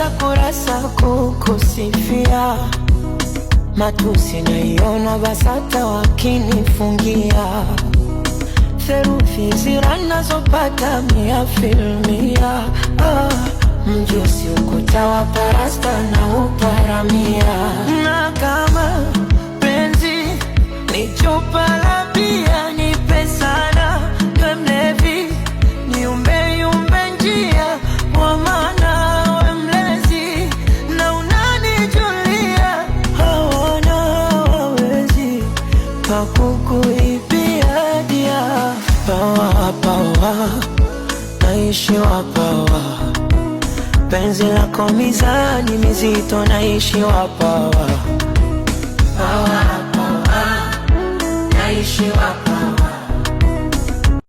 najaza kurasa kukusifia, matusi naiona BASATA wakinifungia, theruthi zira nazopata 100%. Mjusi ukuta wa parasta na uparamia, na kama penzi ni chupa la bia, nipe sana we mlevi, niumbe yumbe njia, kwa maana we mlezi na unanijulia. Hawana hawawezi pakukuibia dia, pawa pawa naishi wapawa, penzi lako mizani mizito naishi wapawa, pawa pawa naishi wapawa.